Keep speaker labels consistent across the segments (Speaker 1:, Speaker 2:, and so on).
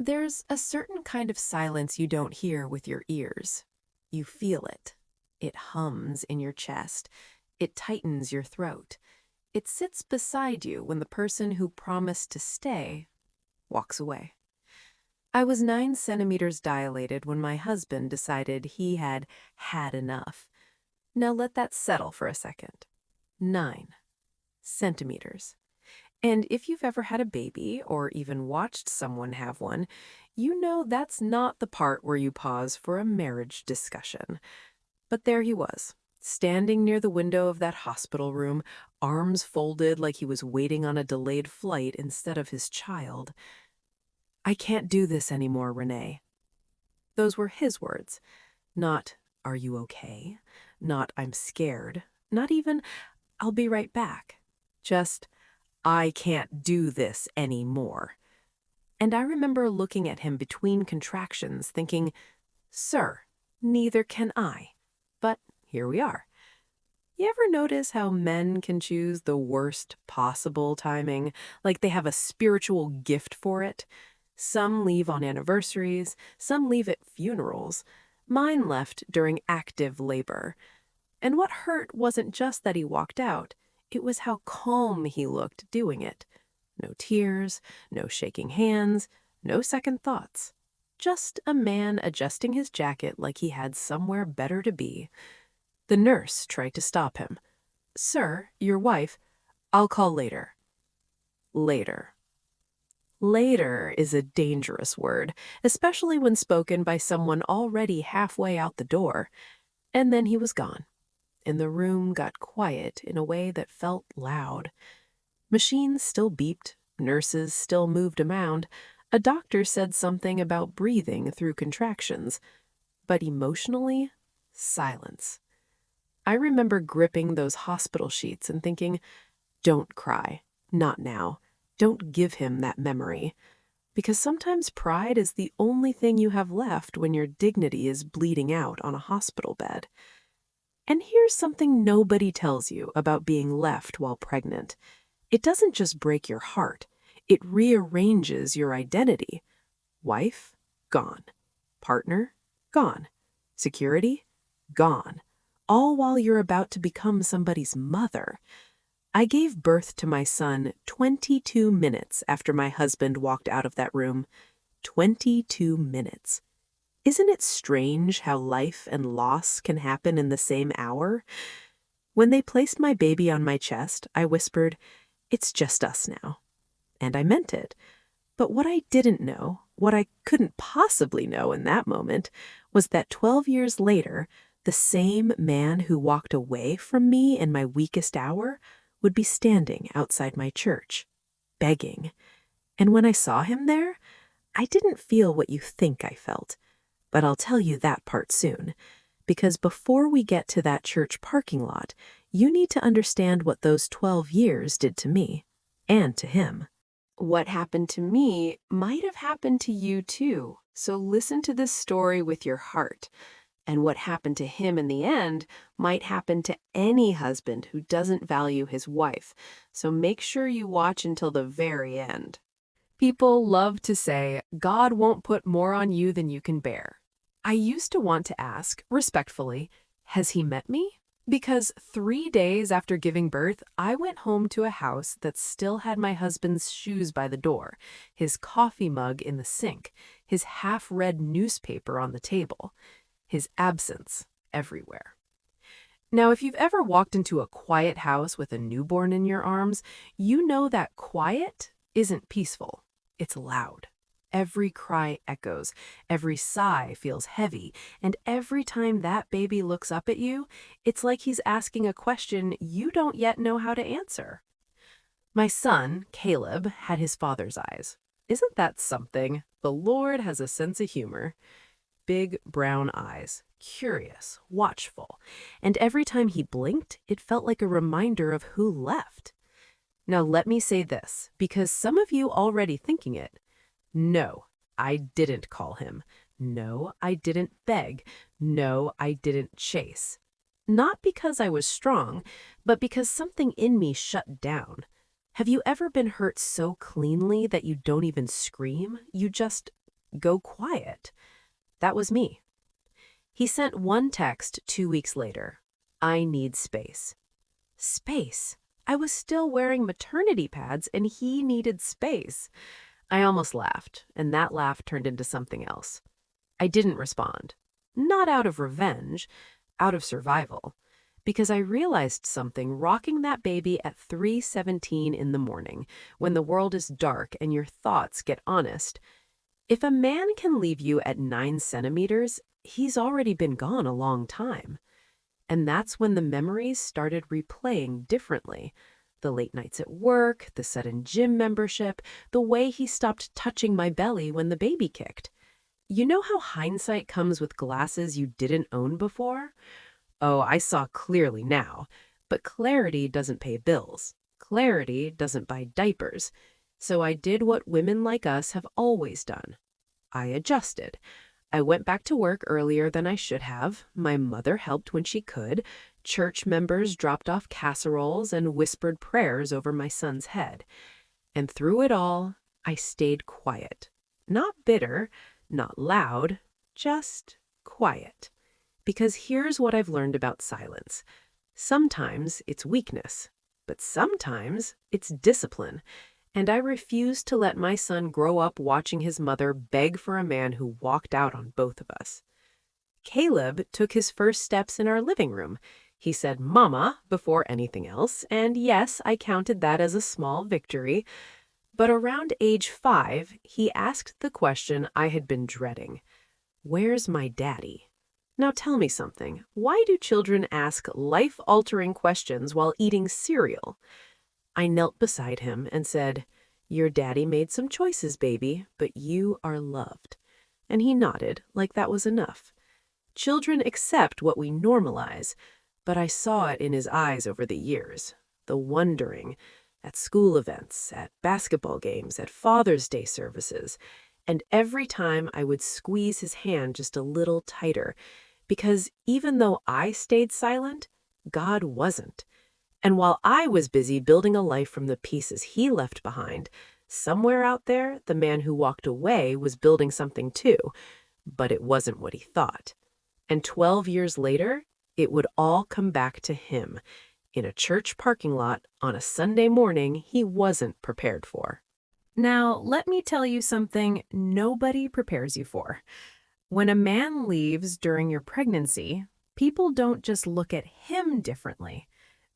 Speaker 1: There's a certain kind of silence you don't hear with your ears. You feel it. It hums in your chest. It tightens your throat. It sits beside you when the person who promised to stay walks away. I was 9 centimeters dilated when my husband decided he had had enough. Now let that settle for a second. 9 centimeters. And if you've ever had a baby or even watched someone have one, you know that's not the part where you pause for a marriage discussion. But there he was, standing near the window of that hospital room, arms folded like he was waiting on a delayed flight instead of his child. "I can't do this anymore, Renee." Those were his words, not "Are you okay?" Not "I'm scared," not even "I'll be right back." Just "I can't do this anymore." And I remember looking at him between contractions, thinking, "Sir, neither can I." But here we are. You ever notice how men can choose the worst possible timing, like they have a spiritual gift for it? Some leave on anniversaries, some leave at funerals. Mine left during active labor. And what hurt wasn't just that he walked out, it was how calm he looked doing it. No tears, no shaking hands, no second thoughts. Just a man adjusting his jacket like he had somewhere better to be. The nurse tried to stop him. "Sir, your wife—" "I'll call later." Later. Later is a dangerous word, especially when spoken by someone already halfway out the door. And then he was gone, and the room got quiet in a way that felt loud. Machines still beeped, nurses still moved around, a doctor said something about breathing through contractions. But emotionally, silence. I remember gripping those hospital sheets and thinking, don't cry, not now. Don't give him that memory. Because sometimes pride is the only thing you have left when your dignity is bleeding out on a hospital bed. And here's something nobody tells you about being left while pregnant. It doesn't just break your heart, it rearranges your identity. Wife? Gone. Partner? Gone. Security? Gone. All while you're about to become somebody's mother. I gave birth to my son 22 minutes after my husband walked out of that room. 22 minutes. Isn't it strange how life and loss can happen in the same hour? When they placed my baby on my chest, I whispered, "It's just us now." And I meant it. But what I didn't know, what I couldn't possibly know in that moment, was that 12 years later, the same man who walked away from me in my weakest hour would be standing outside my church, begging. And when I saw him there, I didn't feel what you think I felt. But I'll tell you that part soon. Because before we get to that church parking lot, you need to understand what those 12 years did to me, and to him. What happened to me might have happened to you too, so listen to this story with your heart. And what happened to him in the end might happen to any husband who doesn't value his wife, so make sure you watch until the very end. People love to say, God won't put more on you than you can bear. I used to want to ask, respectfully, has he met me? Because 3 days after giving birth, I went home to a house that still had my husband's shoes by the door, his coffee mug in the sink, his half-read newspaper on the table, his absence everywhere. Now, if you've ever walked into a quiet house with a newborn in your arms, you know that quiet isn't peaceful. It's loud. Every cry echoes, every sigh feels heavy, and every time that baby looks up at you, it's like he's asking a question you don't yet know how to answer. My son, Caleb, had his father's eyes. Isn't that something? The Lord has a sense of humor. Big brown eyes, curious, watchful, and every time he blinked, it felt like a reminder of who left. Now let me say this, because some of you already thinking it. No, I didn't call him. No, I didn't beg. No, I didn't chase. Not because I was strong, but because something in me shut down. Have you ever been hurt so cleanly that you don't even scream? You just go quiet. That was me. He sent one text 2 weeks later. I need space. Space. I was still wearing maternity pads and he needed space. I almost laughed, and that laugh turned into something else. I didn't respond. Not out of revenge, out of survival. Because I realized something rocking that baby at 3:17 in the morning, when the world is dark and your thoughts get honest. If a man can leave you at 9 centimeters, he's already been gone a long time. And that's when the memories started replaying differently. The late nights at work, the sudden gym membership, the way he stopped touching my belly when the baby kicked. You know how hindsight comes with glasses you didn't own before? Oh, I saw clearly now. But clarity doesn't pay bills. Clarity doesn't buy diapers. So I did what women like us have always done. I adjusted. I went back to work earlier than I should have. My mother helped when she could. Church members dropped off casseroles and whispered prayers over my son's head. And through it all, I stayed quiet. Not bitter, not loud, just quiet. Because here's what I've learned about silence. Sometimes it's weakness, but sometimes it's discipline. And I refused to let my son grow up watching his mother beg for a man who walked out on both of us. Caleb took his first steps in our living room. He said, "Mama," before anything else, and yes, I counted that as a small victory. But around age 5, he asked the question I had been dreading. Where's my daddy? Now tell me something. Why do children ask life-altering questions while eating cereal? I knelt beside him and said, "Your daddy made some choices, baby, but you are loved." And he nodded like that was enough. Children accept what we normalize, but I saw it in his eyes over the years. The wondering, at school events, at basketball games, at Father's Day services. And every time I would squeeze his hand just a little tighter, because even though I stayed silent, God wasn't. And while I was busy building a life from the pieces he left behind, somewhere out there, the man who walked away was building something too, but it wasn't what he thought. And 12 years later, it would all come back to him, in a church parking lot on a Sunday morning he wasn't prepared for. Now, let me tell you something nobody prepares you for. When a man leaves during your pregnancy, people don't just look at him differently.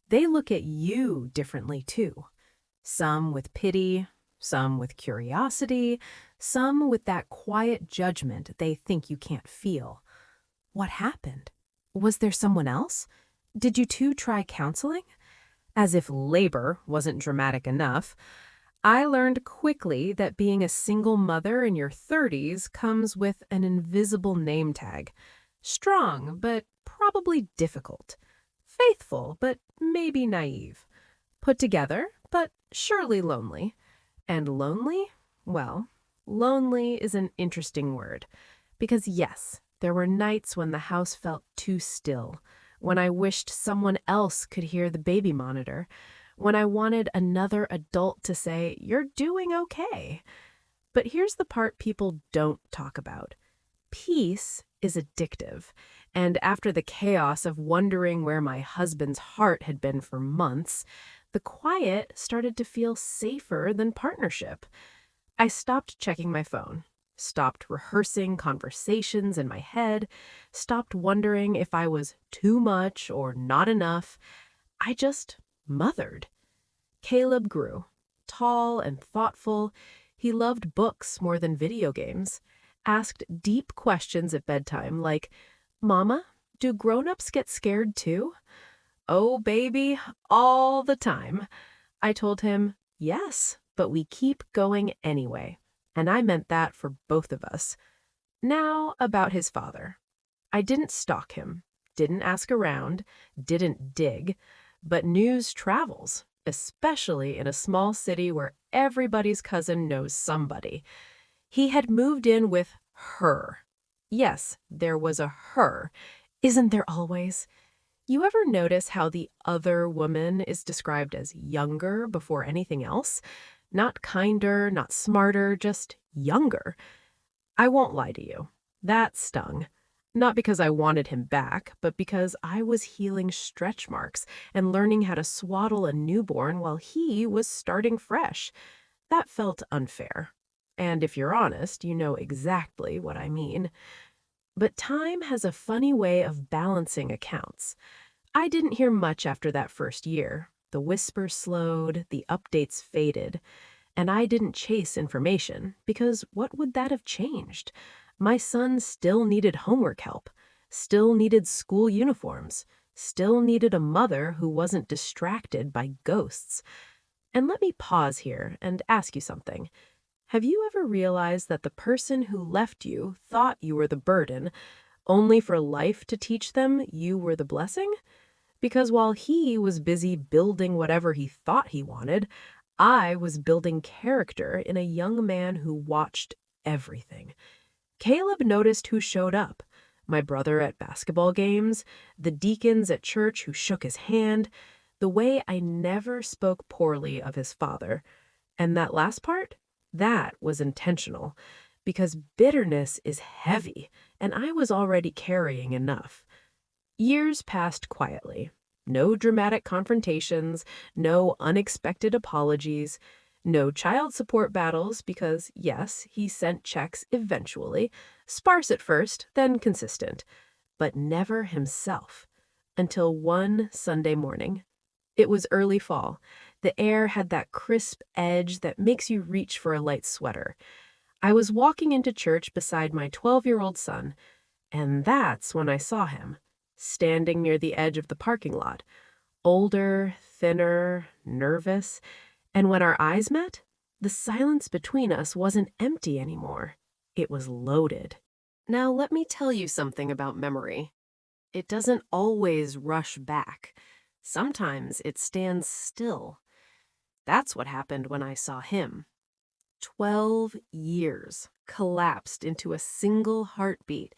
Speaker 1: They look at you differently too. Some with pity, some with curiosity, some with that quiet judgment they think you can't feel. What happened? Was there someone else? Did you two try counseling? As if labor wasn't dramatic enough, I learned quickly that being a single mother in your 30s comes with an invisible name tag. Strong, but probably difficult. Faithful, but maybe naive. Put together, but surely lonely. And lonely? Well, lonely is an interesting word. Because yes, there were nights when the house felt too still, when I wished someone else could hear the baby monitor, when I wanted another adult to say, "You're doing okay." But here's the part people don't talk about. Peace is addictive, and after the chaos of wondering where my husband's heart had been for months, the quiet started to feel safer than partnership. I stopped checking my phone, stopped rehearsing conversations in my head, stopped wondering if I was too much or not enough. I just mothered. Caleb grew, tall and thoughtful. He loved books more than video games, asked deep questions at bedtime like, "Mama, do grown-ups get scared too?" "Oh, baby, all the time." I told him, "Yes, but we keep going anyway." And I meant that for both of us. Now about his father. I didn't stalk him, didn't ask around, didn't dig, but news travels, especially in a small city where everybody's cousin knows somebody. He had moved in with her. Yes, there was a her. Isn't there always? You ever notice how the other woman is described as younger before anything else? Not kinder, not smarter, just younger. I won't lie to you. That stung. Not because I wanted him back, but because I was healing stretch marks and learning how to swaddle a newborn while he was starting fresh. That felt unfair. And if you're honest, you know exactly what I mean. But time has a funny way of balancing accounts. I didn't hear much after that first year. The whispers slowed, the updates faded, and I didn't chase information because what would that have changed? My son still needed homework help, still needed school uniforms, still needed a mother who wasn't distracted by ghosts. And let me pause here and ask you something. Have you ever realized that the person who left you thought you were the burden, only for life to teach them you were the blessing? Because while he was busy building whatever he thought he wanted, I was building character in a young man who watched everything. Caleb noticed who showed up. My brother at basketball games, the deacons at church who shook his hand, the way I never spoke poorly of his father. And that last part? That was intentional, because bitterness is heavy, and I was already carrying enough. Years passed quietly. No dramatic confrontations, no unexpected apologies, no child support battles because, yes, he sent checks eventually, sparse at first, then consistent, but never himself. Until one Sunday morning. It was early fall. The air had that crisp edge that makes you reach for a light sweater. I was walking into church beside my 12-year-old son, and that's when I saw him, standing near the edge of the parking lot, older, thinner, nervous, and when our eyes met, the silence between us wasn't empty anymore. It was loaded. Now, let me tell you something about memory. It doesn't always rush back. Sometimes it stands still. That's what happened when I saw him. 12 years collapsed into a single heartbeat,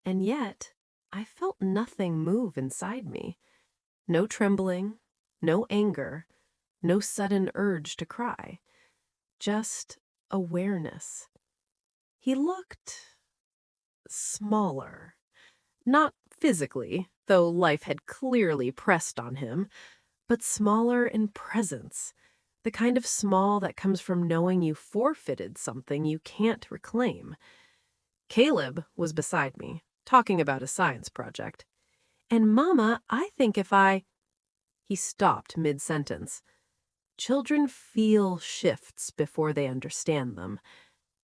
Speaker 1: and yet I felt nothing move inside me. No trembling, no anger, no sudden urge to cry. Just awareness. He looked smaller. Not physically, though life had clearly pressed on him, but smaller in presence. The kind of small that comes from knowing you forfeited something you can't reclaim. Caleb was beside me, talking about a science project. And Mama, I think if I... He stopped mid-sentence. Children feel shifts before they understand them.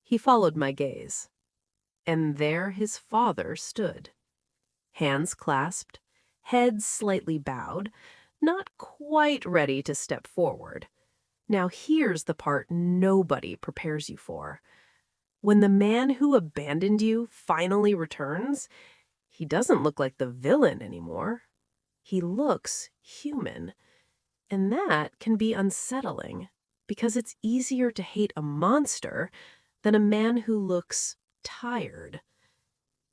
Speaker 1: He followed my gaze. And there his father stood. Hands clasped, head slightly bowed, not quite ready to step forward. Now here's the part nobody prepares you for. When the man who abandoned you finally returns, he doesn't look like the villain anymore. He looks human. And that can be unsettling, because it's easier to hate a monster than a man who looks tired.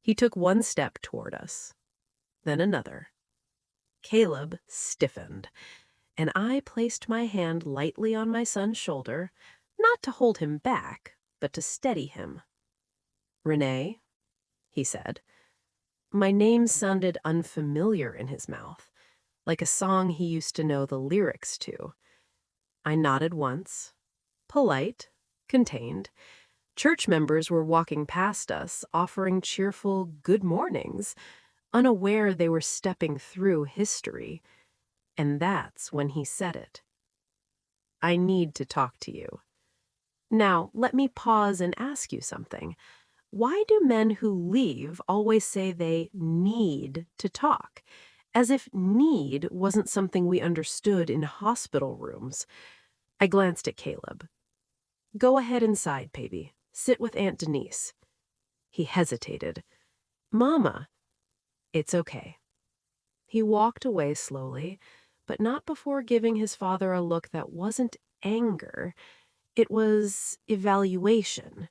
Speaker 1: He took one step toward us, then another. Caleb stiffened, and I placed my hand lightly on my son's shoulder, not to hold him back, but to steady him. "Renee," he said. My name sounded unfamiliar in his mouth, like a song he used to know the lyrics to. I nodded once, polite, contained. Church members were walking past us, offering cheerful good mornings, unaware they were stepping through history. And that's when he said it. "I need to talk to you." Now, let me pause and ask you something. Why do men who leave always say they need to talk? As if need wasn't something we understood in hospital rooms. I glanced at Caleb. "Go ahead inside, baby. Sit with Aunt Denise." He hesitated. "Mama." "It's okay." He walked away slowly, but not before giving his father a look that wasn't anger. It was evaluation.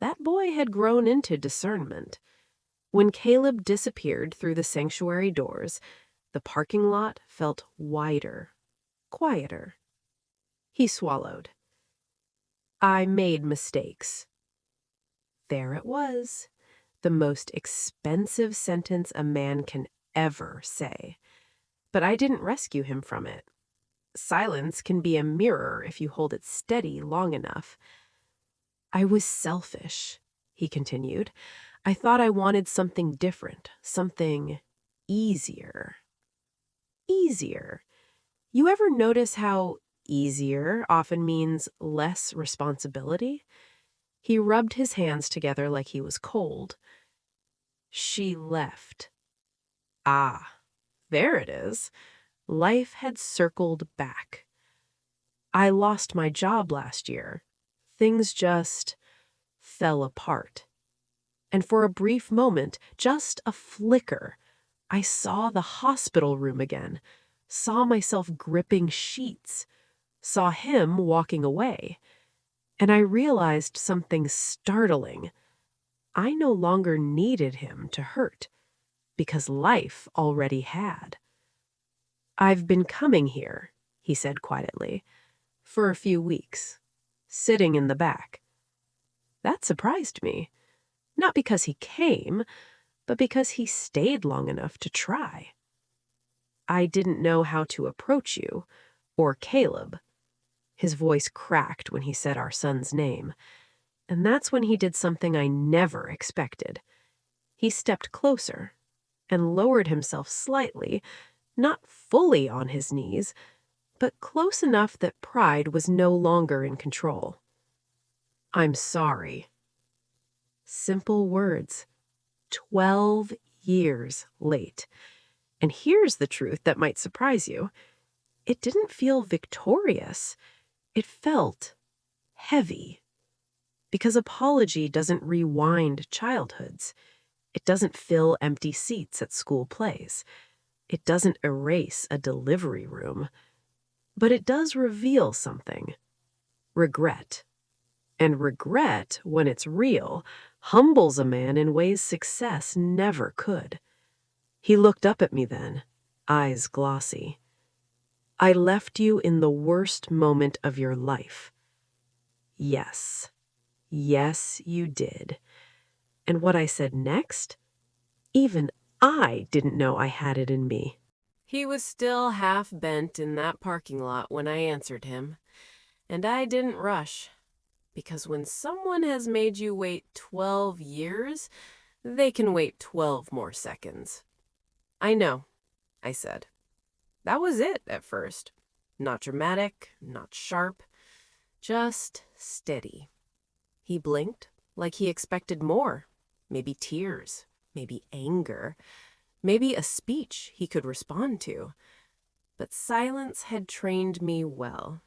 Speaker 1: That boy had grown into discernment. When Caleb disappeared through the sanctuary doors, the parking lot felt wider, quieter. He swallowed. "I made mistakes." There it was, the most expensive sentence a man can ever say. But I didn't rescue him from it. Silence can be a mirror if you hold it steady long enough. I was selfish, he continued. I thought I wanted something different, something easier. Easier. You ever notice how easier often means less responsibility? He rubbed his hands together like he was cold. She left. Ah, there it is. Life had circled back. I lost my job last year. Things just fell apart. And for a brief moment, just a flicker, I saw the hospital room again, saw myself gripping sheets, saw him walking away. And I realized something startling. I no longer needed him to hurt, because life already had. I've been coming here, he said quietly, for a few weeks, sitting in the back. That surprised me, not because he came, but because he stayed long enough to try. I didn't know how to approach you, or Caleb. His voice cracked when he said our son's name, and that's when he did something I never expected. He stepped closer and lowered himself slightly, not fully on his knees, but close enough that pride was no longer in control. I'm sorry. Simple words. 12 years late. And here's the truth that might surprise you. It didn't feel victorious. It felt heavy. Because apology doesn't rewind childhoods. It doesn't fill empty seats at school plays. It doesn't erase a delivery room. But it does reveal something. Regret. And regret, when it's real, humbles a man in ways success never could. He looked up at me then, eyes glossy. I left you in the worst moment of your life. Yes. Yes, you did. And what I said next? Even I didn't know I had it in me. He was still half bent in that parking lot when I answered him, and I didn't rush. Because when someone has made you wait 12 years, they can wait 12 more seconds. I know, I said. That was it at first. Not dramatic, not sharp, just steady. He blinked like he expected more. Maybe tears, maybe anger, maybe a speech he could respond to. But silence had trained me well.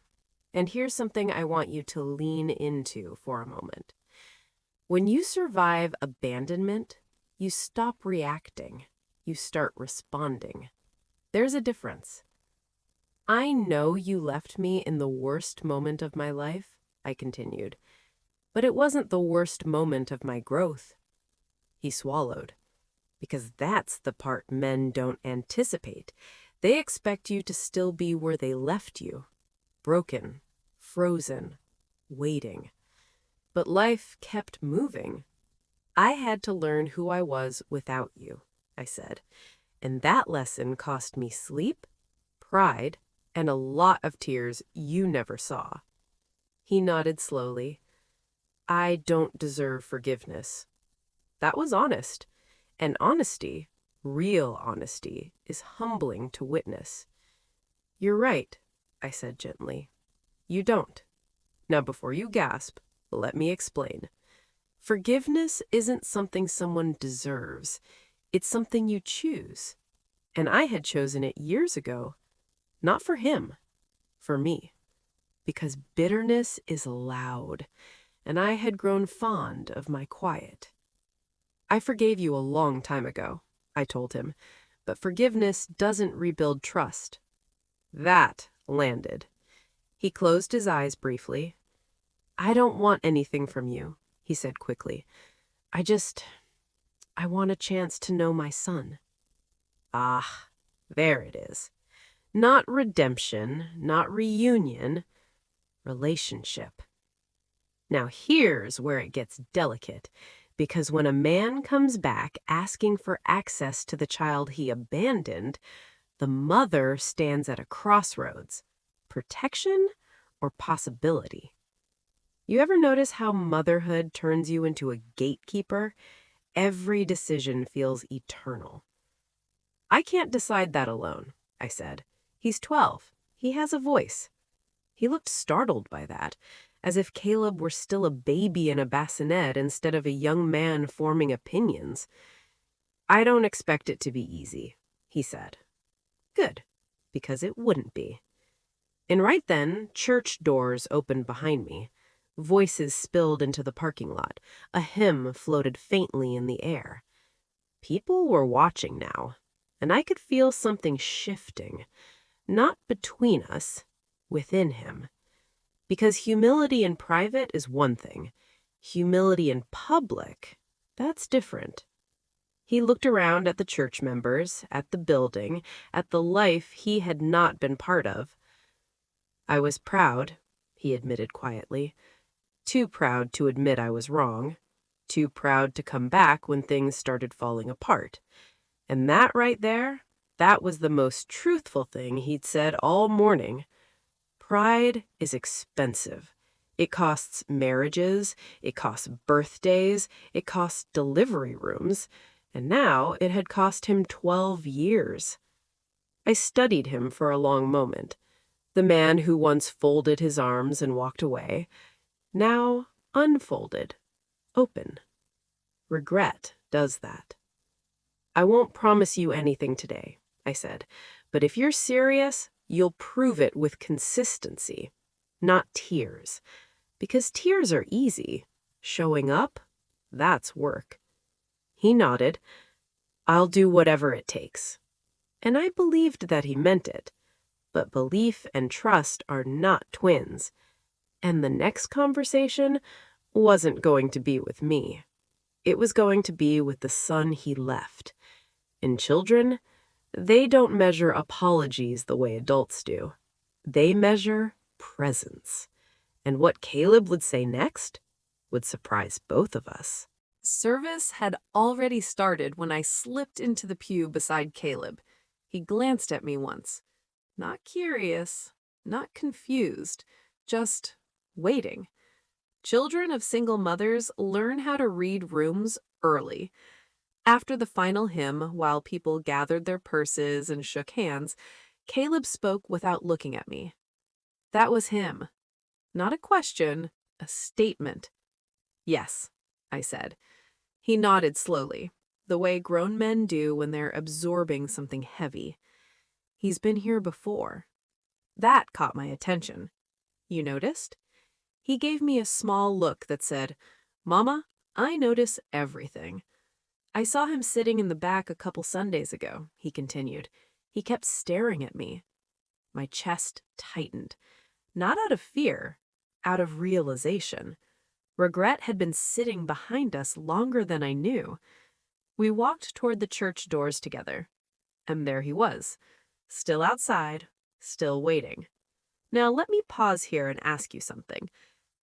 Speaker 1: And here's something I want you to lean into for a moment. When you survive abandonment, you stop reacting. You start responding. There's a difference. I know you left me in the worst moment of my life, I continued, but it wasn't the worst moment of my growth. He swallowed, because that's the part men don't anticipate. They expect you to still be where they left you, broken, frozen, waiting. But life kept moving. I had to learn who I was without you, I said, and that lesson cost me sleep, pride, and a lot of tears you never saw. He nodded slowly. I don't deserve forgiveness. That was honest, and honesty, real honesty, is humbling to witness. You're right, I said gently. You don't. Now, before you gasp, let me explain. Forgiveness isn't something someone deserves. It's something you choose. And I had chosen it years ago. Not for him, for me. Because bitterness is loud, and I had grown fond of my quiet. I forgave you a long time ago, I told him, but forgiveness doesn't rebuild trust. That landed. He closed his eyes briefly. I don't want anything from you, he said quickly. I want a chance to know my son. Ah, there it is. Not redemption, not reunion, relationship. Now here's where it gets delicate, because when a man comes back asking for access to the child he abandoned, the mother stands at a crossroads: protection or possibility. You ever notice how motherhood turns you into a gatekeeper? Every decision feels eternal. I can't decide that alone, I said. He's 12. He has a voice. He looked startled by that, as if Caleb were still a baby in a bassinet instead of a young man forming opinions. I don't expect it to be easy, he said. Good, because it wouldn't be. And right then, church doors opened behind me. Voices spilled into the parking lot. A hymn floated faintly in the air. People were watching now, and I could feel something shifting, not between us, within him. Because humility in private is one thing. Humility in public, that's different. He looked around at the church members, at the building, at the life he had not been part of. I was proud, he admitted quietly. Too proud to admit I was wrong. Too proud to come back when things started falling apart. And that right there, that was the most truthful thing he'd said all morning. Pride is expensive. It costs marriages, it costs birthdays, it costs delivery rooms, and now it had cost him 12 years. I studied him for a long moment. The man who once folded his arms and walked away, now unfolded, open. Regret does that. I won't promise you anything today, I said, but if you're serious, you'll prove it with consistency, not tears. Because tears are easy. Showing up, that's work. He nodded. I'll do whatever it takes. And I believed that he meant it. But belief and trust are not twins. And the next conversation wasn't going to be with me. It was going to be with the son he left. And children, they don't measure apologies the way adults do. They measure presence. And what Caleb would say next would surprise both of us. Service had already started when I slipped into the pew beside Caleb. He glanced at me once. Not curious, not confused, just waiting. Children of single mothers learn how to read rooms early. After the final hymn, while people gathered their purses and shook hands, Caleb spoke without looking at me. That was him. Not a question, a statement. Yes, I said. He nodded slowly, the way grown men do when they're absorbing something heavy. He's been here before. That caught my attention. You noticed? He gave me a small look that said, Mama, I notice everything. I saw him sitting in the back a couple Sundays ago, he continued. He kept staring at me. My chest tightened. Not out of fear, out of realization. Regret had been sitting behind us longer than I knew. We walked toward the church doors together. And there he was, still outside, still waiting. Now let me pause here and ask you something.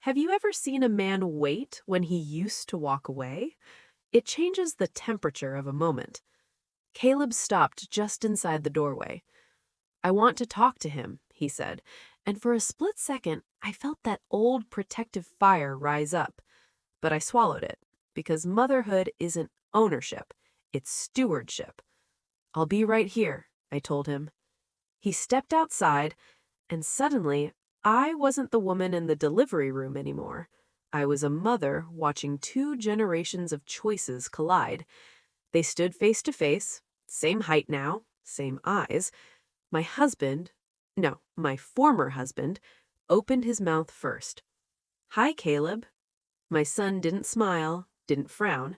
Speaker 1: Have you ever seen a man wait when he used to walk away? It changes the temperature of a moment. Caleb stopped just inside the doorway. I want to talk to him, he said, and for a split second, I felt that old protective fire rise up. But I swallowed it, because motherhood isn't ownership, it's stewardship. I'll be right here, I told him. He stepped outside, and suddenly, I wasn't the woman in the delivery room anymore. I was a mother watching two generations of choices collide. They stood face to face, same height now, same eyes. My former husband, opened his mouth first. Hi, Caleb. My son didn't smile, didn't frown,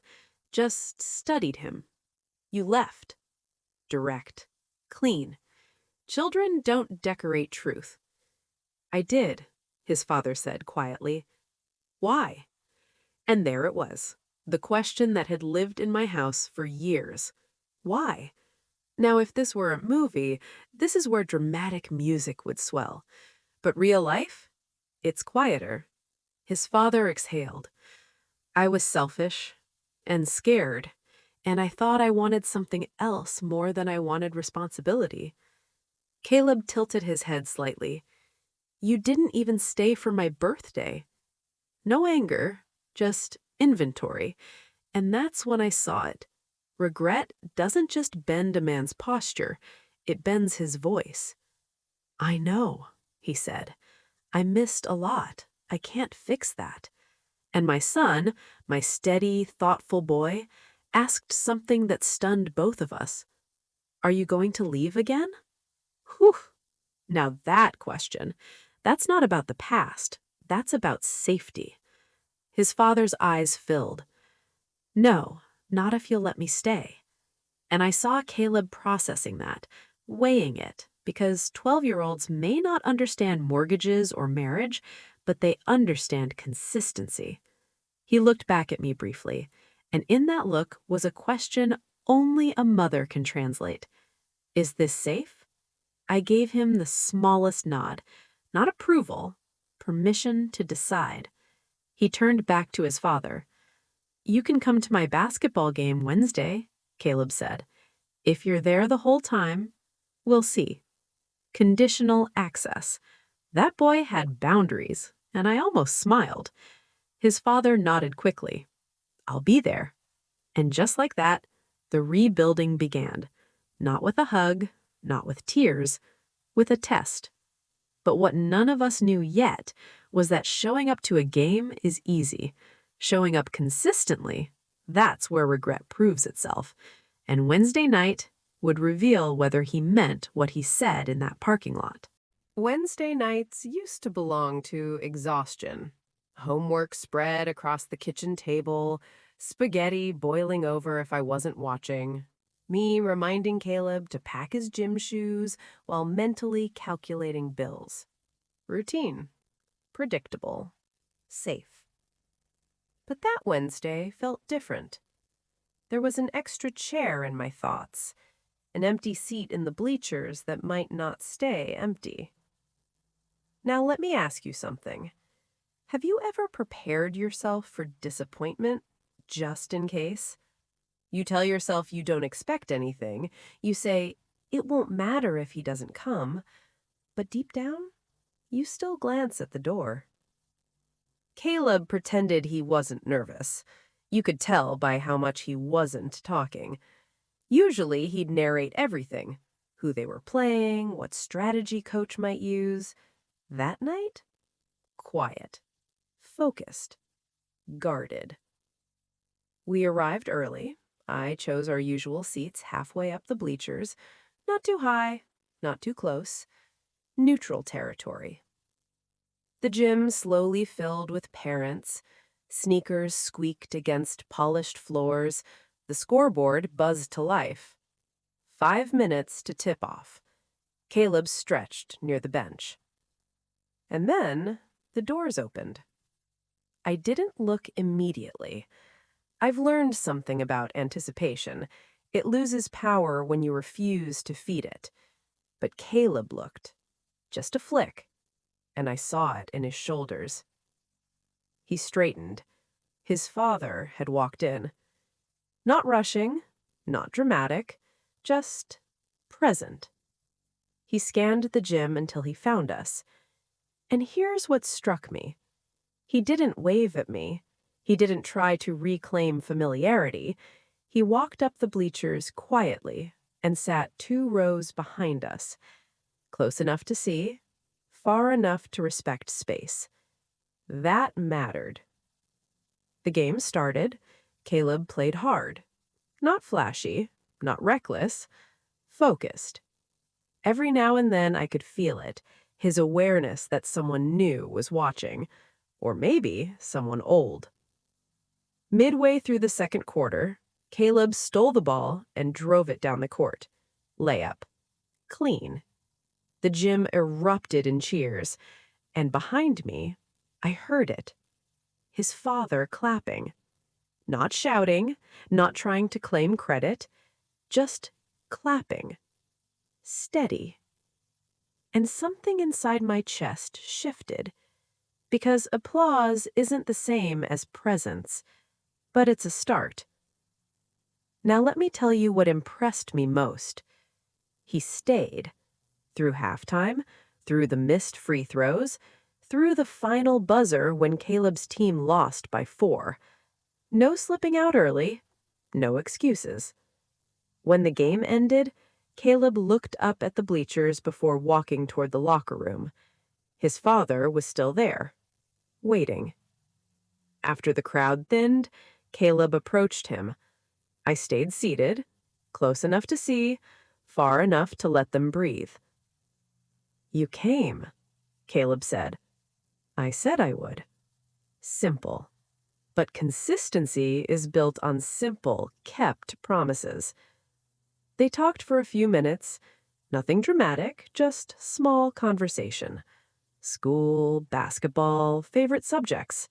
Speaker 1: just studied him. You left. Direct. Clean. Children don't decorate truth. I did, his father said quietly. Why? And there it was, the question that had lived in my house for years. Why? Now, if this were a movie, this is where dramatic music would swell. But real life? It's quieter. His father exhaled. I was selfish and scared, and I thought I wanted something else more than I wanted responsibility. Caleb tilted his head slightly. You didn't even stay for my birthday. No anger, just inventory. And that's when I saw it. Regret doesn't just bend a man's posture, it bends his voice. I know, he said. I missed a lot. I can't fix that. And my son, my steady, thoughtful boy, asked something that stunned both of us. Are you going to leave again? Whew. Now that question, that's not about the past. That's about safety. His father's eyes filled. No, not if you'll let me stay. And I saw Caleb processing that, weighing it, because 12-year-olds may not understand mortgages or marriage, but they understand consistency. He looked back at me briefly, and in that look was a question only a mother can translate. Is this safe? I gave him the smallest nod, not approval, permission to decide. He turned back to his father. You can come to my basketball game Wednesday, Caleb said. If you're there the whole time, we'll see. Conditional access. That boy had boundaries, and I almost smiled. His father nodded quickly. I'll be there. And just like that, the rebuilding began. Not with a hug, not with tears, with a test. But what none of us knew yet was that showing up to a game is easy. Showing up consistently, that's where regret proves itself. And Wednesday night would reveal whether he meant what he said in that parking lot. Wednesday nights used to belong to exhaustion. Homework spread across the kitchen table, spaghetti boiling over if I wasn't watching, me reminding Caleb to pack his gym shoes while mentally calculating bills. Routine, predictable, safe. But that Wednesday felt different. There was an extra chair in my thoughts, an empty seat in the bleachers that might not stay empty. Now let me ask you something. Have you ever prepared yourself for disappointment just in case? You tell yourself you don't expect anything. You say, it won't matter if he doesn't come. But deep down, you still glance at the door. Caleb pretended he wasn't nervous. You could tell by how much he wasn't talking. Usually, he'd narrate everything. Who they were playing, what strategy coach might use. That night? Quiet. Focused. Guarded. We arrived early. I chose our usual seats halfway up the bleachers. Not too high, not too close. Neutral territory. The gym slowly filled with parents. Sneakers squeaked against polished floors. The scoreboard buzzed to life. 5 minutes to tip off. Caleb stretched near the bench. And then the doors opened. I didn't look immediately. I've learned something about anticipation. It loses power when you refuse to feed it. But Caleb looked. Just a flick. And I saw it in his shoulders. He straightened. His father had walked in. Not rushing, not dramatic, just present. He scanned the gym until he found us. And here's what struck me. He didn't wave at me. He didn't try to reclaim familiarity. He walked up the bleachers quietly and sat 2 rows behind us. Close enough to see, far enough to respect space. That mattered. The game started. Caleb played hard. Not flashy, not reckless, focused. Every now and then I could feel it, his awareness that someone new was watching, or maybe someone old. Midway through the second quarter, Caleb stole the ball and drove it down the court. Layup. Clean. The gym erupted in cheers, and behind me, I heard it. His father clapping. Not shouting, not trying to claim credit, just clapping. Steady. And something inside my chest shifted. Because applause isn't the same as presence, but it's a start. Now let me tell you what impressed me most. He stayed. Through halftime, through the missed free throws, through the final buzzer when Caleb's team lost by 4. No slipping out early, no excuses. When the game ended, Caleb looked up at the bleachers before walking toward the locker room. His father was still there, waiting. After the crowd thinned, Caleb approached him. I stayed seated, close enough to see, far enough to let them breathe. "You came," Caleb said. "I said I would." Simple. But consistency is built on simple, kept promises. They talked for a few minutes. Nothing dramatic, just small conversation. School, basketball, favorite subjects.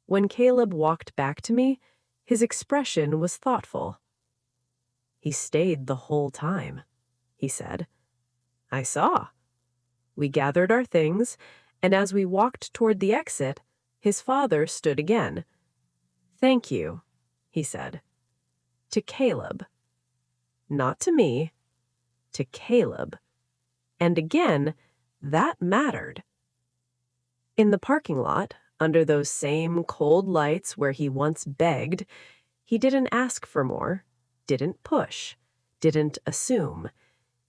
Speaker 1: When Caleb walked back to me, his expression was thoughtful. "He stayed the whole time," he said. "I saw." We gathered our things, and as we walked toward the exit, his father stood again. "Thank you," he said. "To Caleb." Not to me, to Caleb. And again, that mattered. In the parking lot, under those same cold lights where he once begged, he didn't ask for more, didn't push, didn't assume.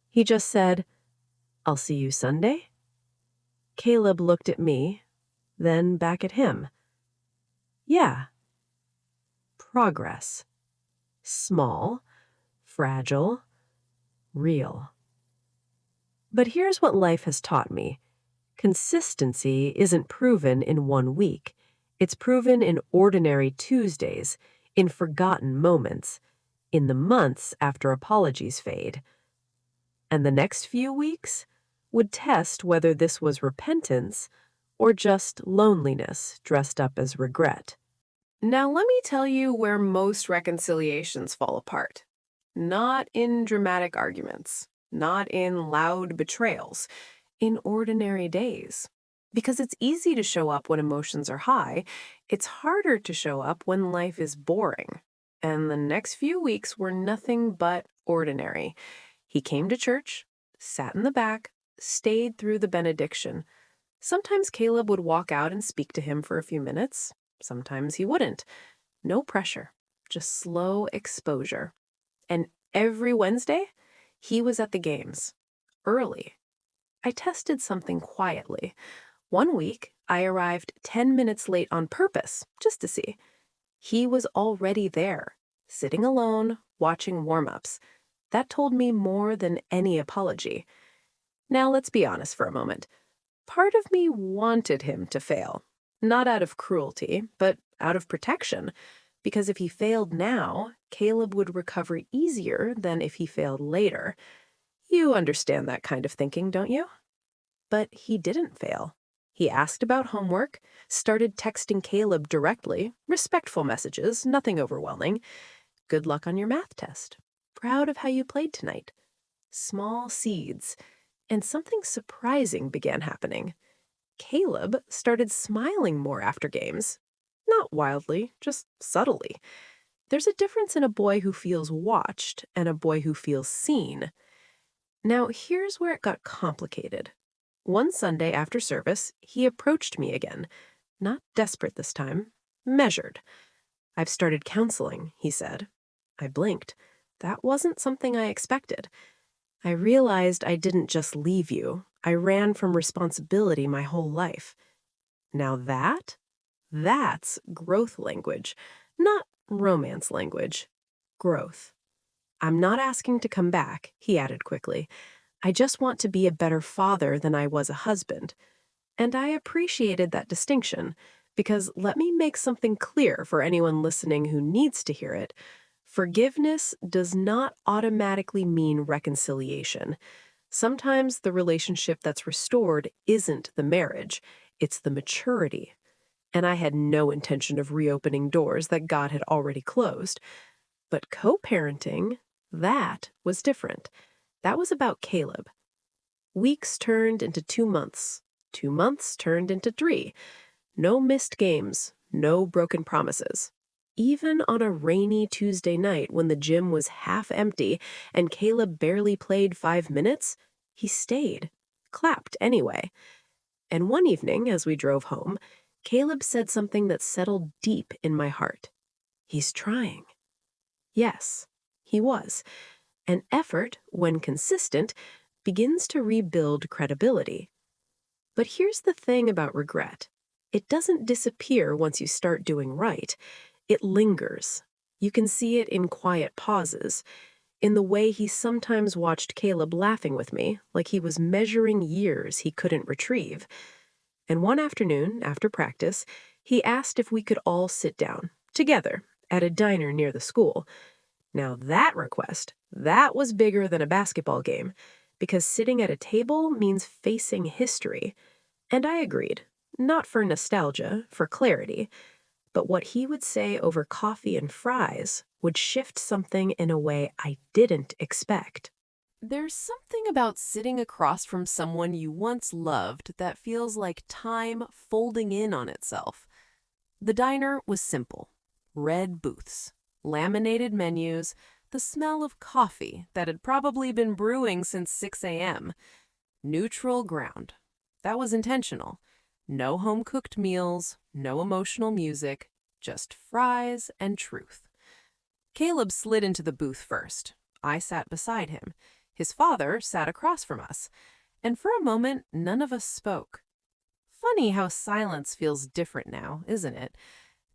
Speaker 1: He just said, "I'll see you Sunday?" Caleb looked at me, then back at him. Yeah. Progress. Small, fragile, real. But here's what life has taught me. Consistency isn't proven in 1 week. It's proven in ordinary Tuesdays, in forgotten moments, in the months after apologies fade. And the next few weeks would test whether this was repentance or just loneliness dressed up as regret. Now, let me tell you where most reconciliations fall apart. Not in dramatic arguments, not in loud betrayals, in ordinary days. Because it's easy to show up when emotions are high, it's harder to show up when life is boring. And the next few weeks were nothing but ordinary. He came to church, sat in the back, stayed through the benediction. Sometimes Caleb would walk out and speak to him for a few minutes. Sometimes he wouldn't. No pressure, just slow exposure. And every Wednesday, he was at the games, early. I tested something quietly. 1 week, I arrived 10 minutes late on purpose, just to see. He was already there, sitting alone, watching warm-ups. That told me more than any apology. Now let's be honest for a moment. Part of me wanted him to fail. Not out of cruelty, but out of protection. Because if he failed now, Caleb would recover easier than if he failed later. You understand that kind of thinking, don't you? But he didn't fail. He asked about homework, started texting Caleb directly, respectful messages, nothing overwhelming. "Good luck on your math test. Proud of how you played tonight." Small seeds. And something surprising began happening. Caleb started smiling more after games. Not wildly, just subtly. There's a difference in a boy who feels watched and a boy who feels seen. Now, here's where it got complicated. One Sunday after service, he approached me again. Not desperate this time, measured. "I've started counseling," he said. I blinked. That wasn't something I expected. I realized I didn't just leave you. I ran from responsibility my whole life. Now that's growth language, not romance language. Growth. "I'm not asking to come back," he added quickly. "I just want to be a better father than I was a husband." And I appreciated that distinction, because let me make something clear for anyone listening who needs to hear it. Forgiveness does not automatically mean reconciliation. Sometimes the relationship that's restored isn't the marriage, it's the maturity. And I had no intention of reopening doors that God had already closed. But co-parenting, that was different. That was about Caleb. Weeks turned into 2 months. 2 months turned into 3. No missed games, no broken promises. Even on a rainy Tuesday night when the gym was half empty and Caleb barely played 5 minutes, he stayed, clapped anyway. And one evening, as we drove home, Caleb said something that settled deep in my heart. He's trying. Yes, he was. And effort, when consistent, begins to rebuild credibility. But here's the thing about regret. It doesn't disappear once you start doing right. It lingers. You can see it in quiet pauses, in the way he sometimes watched Caleb laughing with me, like he was measuring years he couldn't retrieve. And one afternoon, after practice, he asked if we could all sit down, together, at a diner near the school. Now that request, that was bigger than a basketball game, because sitting at a table means facing history. And I agreed, not for nostalgia, for clarity, but what he would say over coffee and fries would shift something in a way I didn't expect.
Speaker 2: There's something about sitting across from someone you once loved that feels like time folding in on itself. The diner was simple. Red booths, laminated menus, the smell of coffee that had probably been brewing since 6 a.m. Neutral ground. That was intentional. No home-cooked meals, no emotional music, just fries and truth. Caleb slid into the booth first. I sat beside him. His father sat across from us. And for a moment, none of us spoke. Funny how silence feels different now, isn't it?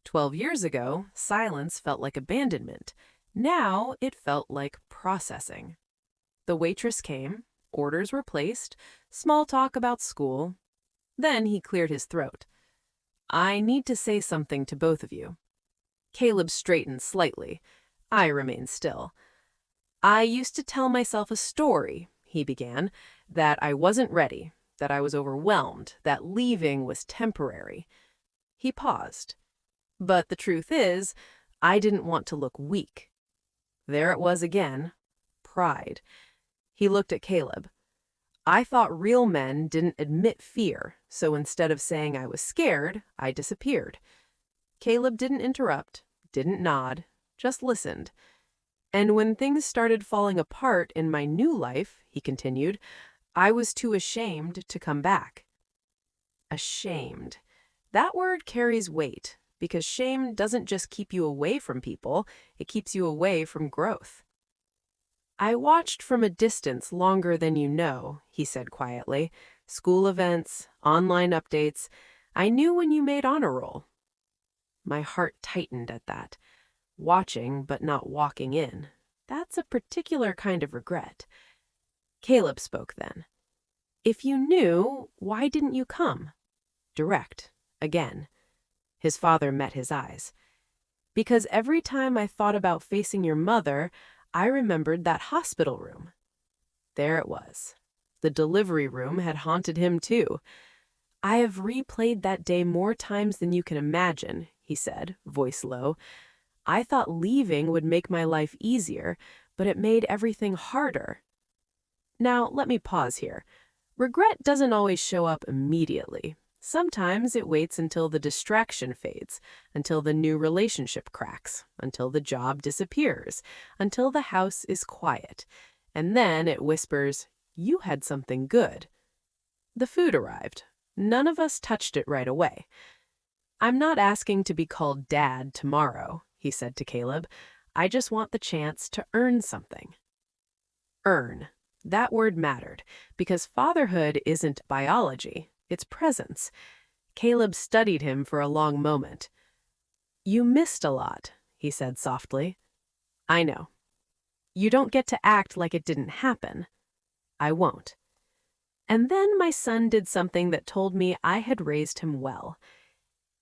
Speaker 2: 12 years ago, silence felt like abandonment. Now it felt like processing. The waitress came, orders were placed, small talk about school. Then he cleared his throat. I need to say something to both of you. Caleb straightened slightly. I remained still. I used to tell myself a story, he began, that I wasn't ready, that I was overwhelmed, that leaving was temporary. He paused. But the truth is, I didn't want to look weak. There it was again. Pride. He looked at Caleb. I thought real men didn't admit fear, so instead of saying I was scared, I disappeared. Caleb didn't interrupt, didn't nod, just listened. And when things started falling apart in my new life, he continued, I was too ashamed to come back. Ashamed. That word carries weight, because shame doesn't just keep you away from people, it keeps you away from growth. I watched from a distance longer than you know, he said quietly. School events, online updates. I knew when you made honor roll. My heart tightened at that. Watching but not walking in. That's a particular kind of regret. Caleb spoke then. If you knew, why didn't you come? Direct. Again. His father met his eyes. Because every time I thought about facing your mother, I remembered that hospital room. There it was. The delivery room had haunted him too. I have replayed that day more times than you can imagine, he said, voice low. I thought leaving would make my life easier, but it made everything harder. Now, let me pause here. Regret doesn't always show up immediately. Sometimes it waits until the distraction fades, until the new relationship cracks, until the job disappears, until the house is quiet. And then it whispers, you had something good. The food arrived. None of us touched it right away. I'm not asking to be called Dad tomorrow, he said to Caleb. I just want the chance to earn something. Earn. That word mattered, because fatherhood isn't biology, it's presence. Caleb studied him for a long moment. You missed a lot, he said softly. I know. You don't get to act like it didn't happen. I won't. And then my son did something that told me I had raised him well.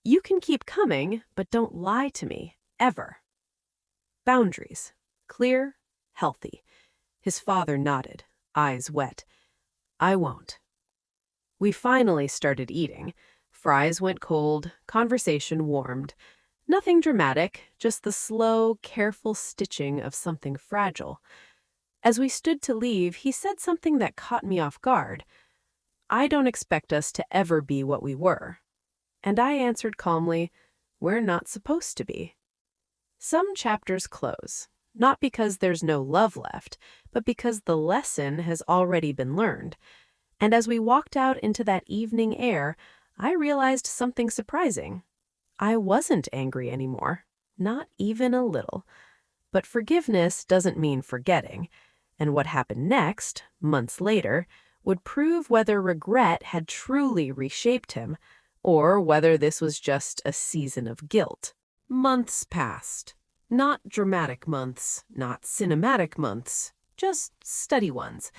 Speaker 2: You can keep coming, but don't lie to me, ever. Boundaries. Clear, healthy. His father nodded, eyes wet. I won't. We finally started eating. Fries went cold, conversation warmed. Nothing dramatic, just the slow, careful stitching of something fragile. As we stood to leave, he said something that caught me off guard.
Speaker 1: I don't expect us to ever be what we were. And I answered calmly, we're not supposed to be. Some chapters close, not because there's no love left, but because the lesson has already been learned. And as we walked out into that evening air, I realized something surprising. I wasn't angry anymore, not even a little. But forgiveness doesn't mean forgetting. And what happened next, months later, would prove whether regret had truly reshaped him, or whether this was just a season of guilt. Months passed. Not dramatic months, not cinematic months, just steady ones.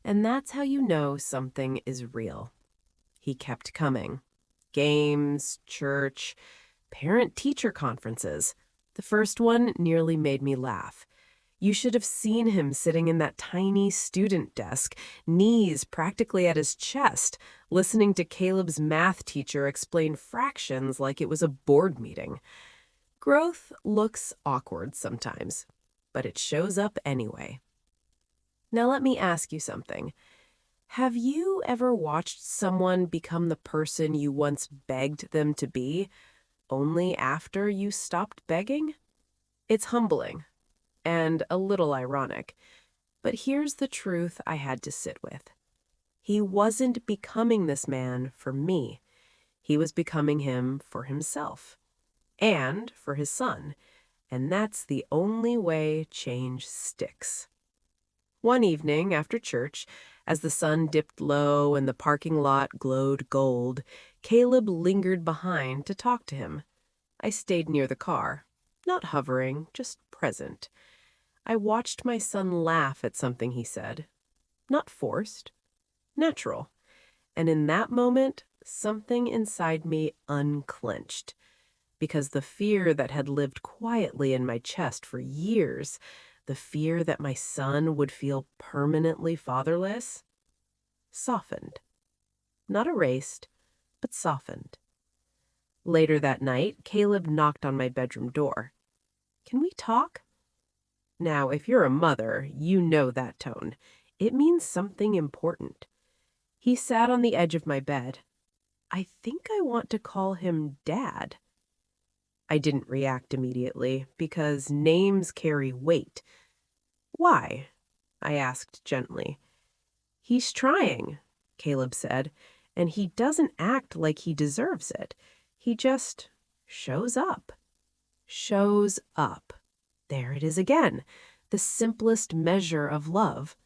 Speaker 1: And that's how you know something is real. He kept coming. Games, church, parent-teacher conferences. The first one nearly made me laugh. You should have seen him sitting in that tiny student desk, knees practically at his chest, listening to Caleb's math teacher explain fractions like it was a board meeting. Growth looks awkward sometimes, but it shows up anyway. Now let me ask you something. Have you ever watched someone become the person you once begged them to be, only after you stopped begging? It's humbling and a little ironic, but here's the truth I had to sit with. He wasn't becoming this man for me. He was becoming him for himself and for his son, and that's the only way change sticks. One evening after church, as the sun dipped low and the parking lot glowed gold, Caleb lingered behind to talk to him. I stayed near the car, not hovering, just present. I watched my son laugh at something he said. Not forced, natural. And in that moment, something inside me unclenched. Because the fear that had lived quietly in my chest for years, the fear that my son would feel permanently fatherless, softened. Not erased, but softened. Later that night, Caleb knocked on my bedroom door. "Can we talk?" Now, if you're a mother, you know that tone. It means something important. He sat on the edge of my bed. I think I want to call him Dad. I didn't react immediately, because names carry weight. "Why?" I asked gently. "He's trying," Caleb said, "and he doesn't act like he deserves it. He just shows up." Shows up. There it is again, the simplest measure of love.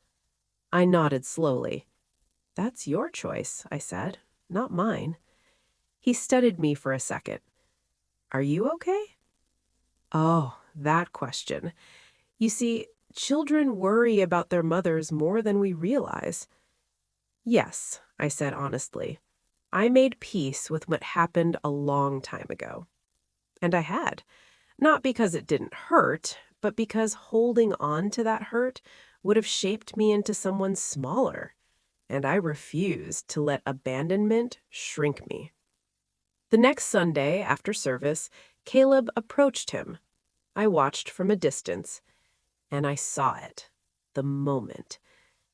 Speaker 1: I nodded slowly. "That's your choice," I said, "not mine." He studied me for a second. "Are you okay?" Oh, that question. You see, children worry about their mothers more than we realize. "Yes," I said honestly. "I made peace with what happened a long time ago." And I had. Not because it didn't hurt, but because holding on to that hurt would have shaped me into someone smaller. And I refused to let abandonment shrink me. The next Sunday, after service, Caleb approached him. I watched from a distance, and I saw it. The moment.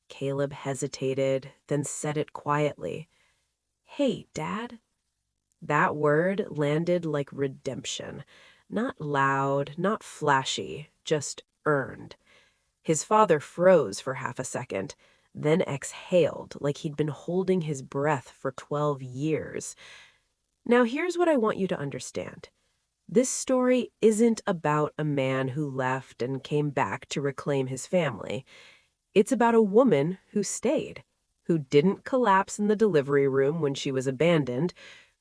Speaker 1: Caleb hesitated, then said it quietly. "Hey, Dad." That word landed like redemption. Not loud, not flashy, just earned. His father froze for half a second, then exhaled like he'd been holding his breath for 12 years. Now here's what I want you to understand. This story isn't about a man who left and came back to reclaim his family. It's about a woman who stayed, who didn't collapse in the delivery room when she was abandoned,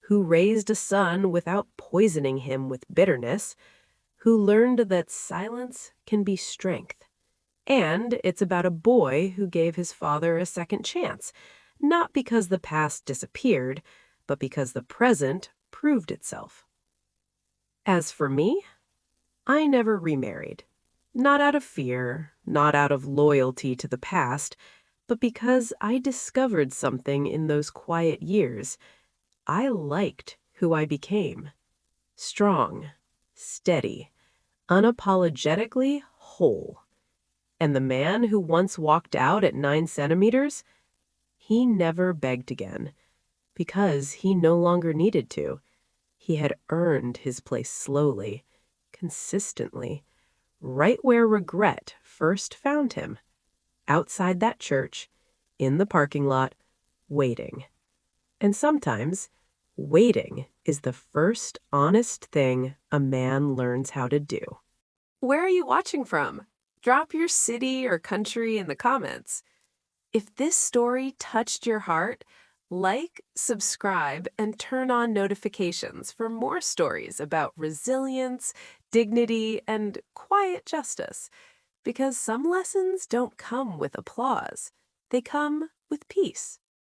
Speaker 1: who raised a son without poisoning him with bitterness, who learned that silence can be strength. And it's about a boy who gave his father a second chance, not because the past disappeared, but because the present proved itself. As for me, I never remarried. Not out of fear, not out of loyalty to the past, but because I discovered something in those quiet years. I liked who I became. Strong, steady, unapologetically whole. And the man who once walked out at 9 centimeters, He never begged again because he no longer needed to. He had earned his place slowly, consistently, right where regret first found him, outside that church, in the parking lot, waiting. And sometimes, waiting is the first honest thing a man learns how to do.
Speaker 2: Where are you watching from? Drop your city or country in the comments. If this story touched your heart, like, subscribe, and turn on notifications for more stories about resilience, dignity, and quiet justice. Because some lessons don't come with applause, they come with peace.